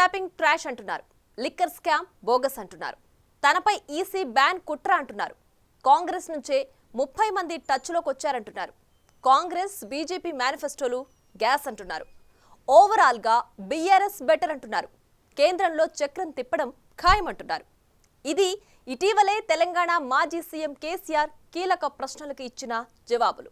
Tapping trash అంటున్నారు. Liquor scam bogus అంటున్నారు. తనపై ఈసీ బ్యాన్ కుట్ర అంటున్నారు. కాంగ్రెస్ నుంచే 30 మంది టచ్లోకి వచ్చారంటున్నారు. కాంగ్రెస్ బీజేపీ మేనిఫెస్టోలు గ్యాస్ అంటున్నారు. ఓవరాల్గా బీఆర్ఎస్ బెటర్ అంటున్నారు. కేంద్రంలో చక్రం తిప్పడం ఖాయమంటున్నారు. ఇది ఇటీవలే తెలంగాణ మాజీ సీఎం కేసీఆర్ కీలక ప్రశ్నలకు ఇచ్చిన జవాబులు.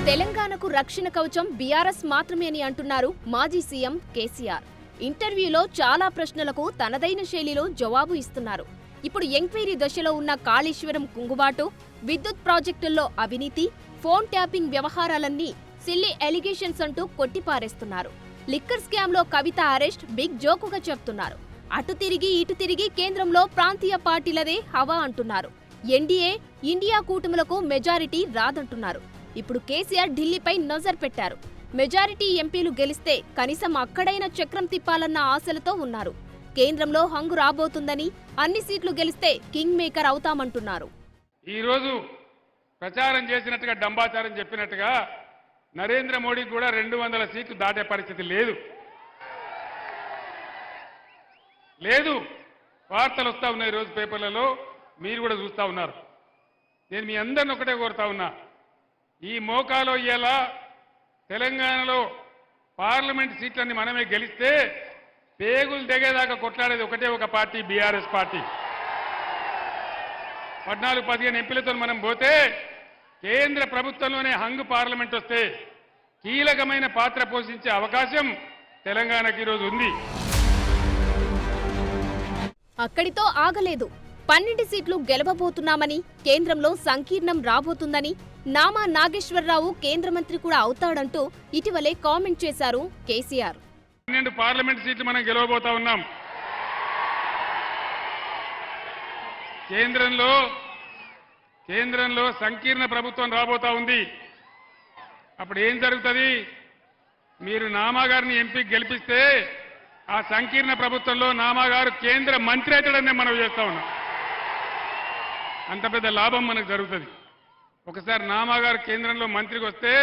తెలంగాణకు రక్షణ కవచం బీఆర్ఎస్ మాత్రమే అని అంటున్నారు మాజీ సీఎం కేసీఆర్. ఇంటర్వ్యూలో చాలా ప్రశ్నలకు తనదైన శైలిలో జవాబు ఇస్తున్నారు. ఇప్పుడు ఎంక్వైరీ దశలో ఉన్న కాళేశ్వరం కుంగుబాటు, విద్యుత్ ప్రాజెక్టుల్లో అవినీతి, ఫోన్ ట్యాపింగ్ వ్యవహారాలన్నీ సిల్లీ ఎలిగేషన్స్ అంటూ కొట్టిపారేస్తున్నారు. లిక్కర్ స్కామ్లో కవిత అరెస్ట్ బిగ్ జోకుగా చెప్తున్నారు. అటు తిరిగి ఇటు తిరిగి కేంద్రంలో ప్రాంతీయ పార్టీలదే హవా అంటున్నారు. ఎన్డీఏ, ఇండియా కూటములకు మెజారిటీ రాదంటున్నారు. ఇప్పుడు కేసీఆర్ ఢిల్లీపై నజర్ పెట్టారు. మెజారిటీ ఎంపీలు గెలిస్తే కనీసం అక్కడైనా చక్రం తిప్పాలన్న ఆశలతో ఉన్నారు. కేంద్రంలో హంగు రాబోతుందని, అన్ని సీట్లు గెలిస్తే కింగ్ మేకర్ అవుతామంటున్నారు. ఈరోజు ప్రచారం చేసినట్టుగా డంబాచారం చెప్పినట్టుగా నరేంద్ర మోడీకి కూడా 200 సీట్లు దాటే పరిస్థితి లేదు. వార్తలు వస్తా ఉన్నాయి ఈరోజు పేపర్లలో, మీరు కూడా చూస్తా ఉన్నారు. నేను మీ అందరిని ఒకటే కోరుతా ఉన్నా, ఈ మోకాలో ఇయ్యాలా తెలంగాణలో పార్లమెంట్ సీట్లన్నీ మనమే గెలిస్తే పేగులు దిగేదాకా కొట్లాడేది ఒకటే ఒక పార్టీ, బీఆర్ఎస్ పార్టీ. 14-15 ఎంపీలతో మనం పోతే కేంద్ర ప్రభుత్వంలోనే హంగు పార్లమెంట్ వస్తే కీలకమైన పాత్ర పోషించే అవకాశం తెలంగాణకి ఈరోజు ఉంది. అక్కడితో ఆగలేదు. 12 సీట్లు గెలవబోతున్నామని, కేంద్రంలో సంకీర్ణం రాబోతుందని, నామా నాగేశ్వరరావు కేంద్ర మంత్రి కూడా అవుతాడంటూ ఇటీవలే కామెంట్ చేశారు కేసీఆర్. 12 పార్లమెంట్ సీట్లు మనం గెలవబోతా ఉన్నాం. కేంద్రంలో సంకీర్ణ ప్రభుత్వం రాబోతా ఉంది. అప్పుడు ఏం జరుగుతుంది? మీరు నామా గారిని ఎంపీకి గెలిపిస్తే ఆ సంకీర్ణ ప్రభుత్వంలో నామా గారు కేంద్ర మంత్రి అవుతాడని మనం చేస్తా ఉన్నాం. అంత పెద్ద లాభం మనకు జరుగుతుంది. ఒకసారి నామా గారు కేంద్రంలో మంత్రికి వస్తే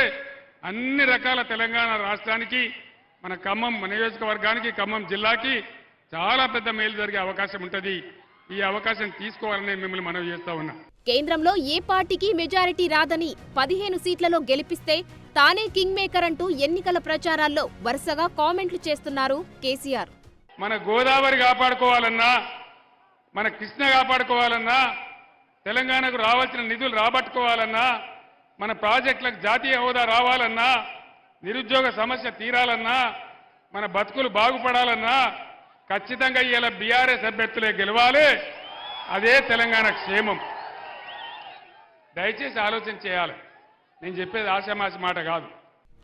అన్ని రకాల తెలంగాణ రాష్ట్రానికి, మన ఖమ్మం నియోజకవర్గానికి, ఖమ్మం జిల్లాకి చాలా పెద్ద మేలు జరిగే అవకాశం ఉంటుంది. ఈ అవకాశం తీసుకోవాలని మిమ్మల్ని మనవి చేస్తా ఉన్నా. కేంద్రంలో ఏ పార్టీకి మెజారిటీ రాదని 15 సీట్లలో గెలిపిస్తే తానే కింగ్ మేకర్ అంటూ ఎన్నికల ప్రచారాల్లో వరుసగా కామెంట్లు చేస్తున్నారు కేసీఆర్. మన గోదావరి కాపాడుకోవాలన్నా, మన కృష్ణ కాపాడుకోవాలన్నా, తెలంగాణకు రావాల్సిన నిధులు రాబట్టుకోవాలన్నా, మన ప్రాజెక్టులకు జాతీయ హోదా రావాలన్నా, నిరుద్యోగ సమస్య తీరాలన్నా, మన బతుకులు బాగుపడాలన్నా ఖచ్చితంగా ఇలా బీఆర్ఎస్ అభ్యర్థులే గెలవాలి. అదే తెలంగాణ క్షేమం. దయచేసి ఆలోచన చేయాలి. నేను చెప్పేది ఆశామాషి మాట కాదు.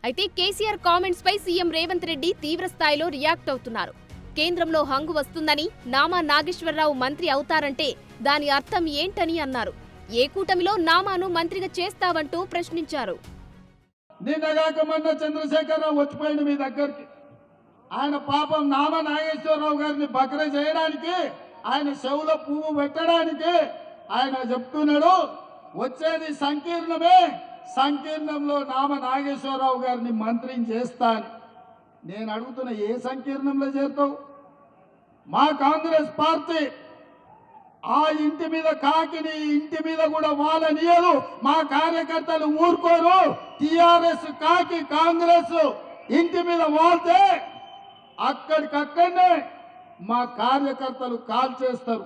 అయితే కేసీఆర్ కామెంట్స్ పై సీఎం రేవంత్ రెడ్డి తీవ్ర స్థాయిలో రియాక్ట్ అవుతున్నారు. కేంద్రంలో హంగు వస్తుందని, నామా నాగేశ్వరరావు మంత్రి అవుతారంటే దాని అర్థం ఏంటని అన్నారు. ఏ కూటమిలో నామాను మంత్రిగా చేస్తావంటూ ప్రశ్నించారు. నిన్నగాక మొన్న చంద్రశేఖరరావు వచ్చిపోయింది మీ దగ్గరికి. ఆయన పాపం నామా నాగేశ్వరరావు గారిని బకర చేయడానికి, ఆయన చెవులో పువ్వు పెట్టడానికి ఆయన చెప్తున్నాడు వచ్చేది సంకీర్ణమే, సంకీర్ణంలో నామా నాగేశ్వరరావు గారిని మంత్రిని చేస్తా అని. నేను అడుగుతున్న, ఏ సంకీర్ణంలో చేరుతావు? మా కాంగ్రెస్ పార్టీ ఆ ఇంటి మీద కాకిని ఇంటి మీద కూడా వాళ్ళనియదు. మా కార్యకర్తలు ఊరుకోరు. టిఆర్ఎస్ కాకి కాంగ్రెస్ ఇంటి మీద వాళ్తే అక్కడికక్కడనే మా కార్యకర్తలు కాల్ చేస్తారు.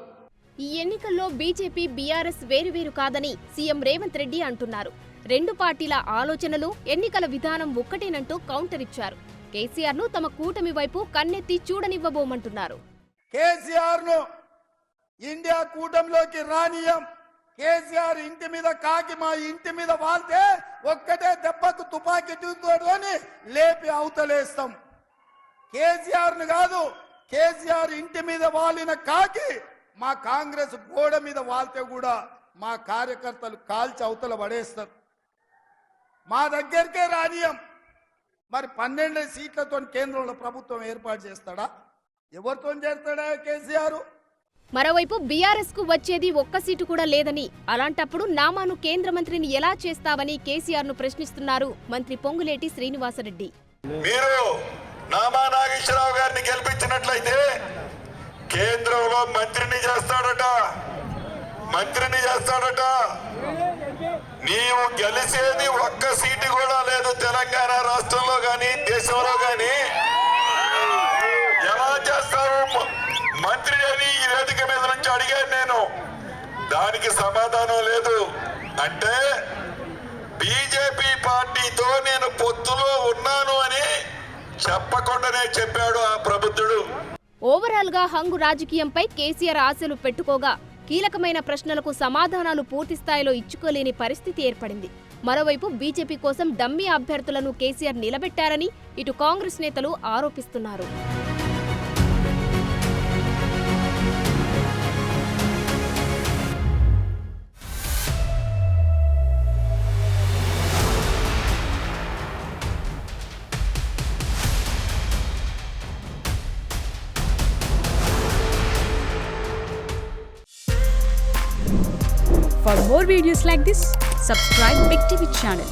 ఈ ఎన్నికల్లో బీజేపీ, బీఆర్ఎస్ వేరువేరు కాదని సీఎం రేవంత్ రెడ్డి అంటున్నారు. 2 పార్టీల ఆలోచనలు, ఎన్నికల విధానం ఒక్కటేనంటూ కౌంటర్ ఇచ్చారు. కేసీఆర్ ను తమ కూటమి వైపు కన్నెత్తి చూడనివ్వబోమంటున్నారు. కేసీఆర్ ను ఇండియా కూటమిలోకి రానియం. కేసీఆర్ ఇంటి మీద కాకి మా ఇంటి మీద వాళ్తే ఒక్కటే దెబ్బకు తుపాకీ చూసుకొని లేపి అవతలేస్తాం. కేసీఆర్ ను కాదు, కేసీఆర్ ఇంటి మీద వాలిన కాకి మా కాంగ్రెస్ గోడ మీద వాళ్తే కూడా మా కార్యకర్తలు కాల్చి అవతల పడేస్తారు. మా దగ్గరికే రానియం. మరి 12 సీట్లతో కేంద్రంలో ప్రభుత్వం ఏర్పాటు చేస్తాడా? ఎవరితో చేస్తాడా కేసీఆర్? మరోవైపు బీఆర్ఎస్ కు వచ్చేది ఒక్క సీటు కూడా లేదని, అలాంటప్పుడు నామాను కేంద్ర మంత్రిని ఎలా చేస్తావని కేసీఆర్ ను ప్రశ్నిస్తున్నారు మంత్రి పొంగులేటి శ్రీనివాసరెడ్డి. మీరు నామా నాగేశ్వరరావు గారిని గెలిపించినట్లయితే కేంద్రంలో మంత్రిని చేస్తాడట. నీవు గెలిచేది ఒక్క సీటు కూడా లేదు తెలంగాణ రాష్ట్రంలో గాని దేశంలో గాని. ఎలా చేస్తావు మంత్రి అని ఈ వేదిక మీద నుంచి అడిగాను నేను, దానికి సమాధానం లేదు. అంటే బీజేపీ పార్టీతో నేను పొత్తులో ఉన్నాను అని చెప్పకుండానే చెప్పాడు ఆ ప్రబుద్ధుడు. ఓవరాల్ గా హంగు రాజకీయంపై కేసీఆర్ ఆశలు పెట్టుకోగా కీలకమైన ప్రశ్నలకు సమాధానాలు పూర్తి స్థాయిలో ఇచ్చుకోలేని పరిస్థితి ఏర్పడింది. మరోవైపు బీజేపీ కోసం డమ్మీ అభ్యర్థులను కేసీఆర్ నిలబెట్టారని ఇటు కాంగ్రెస్ నేతలు ఆరోపిస్తున్నారు. For more videos like this, subscribe Big TV channel.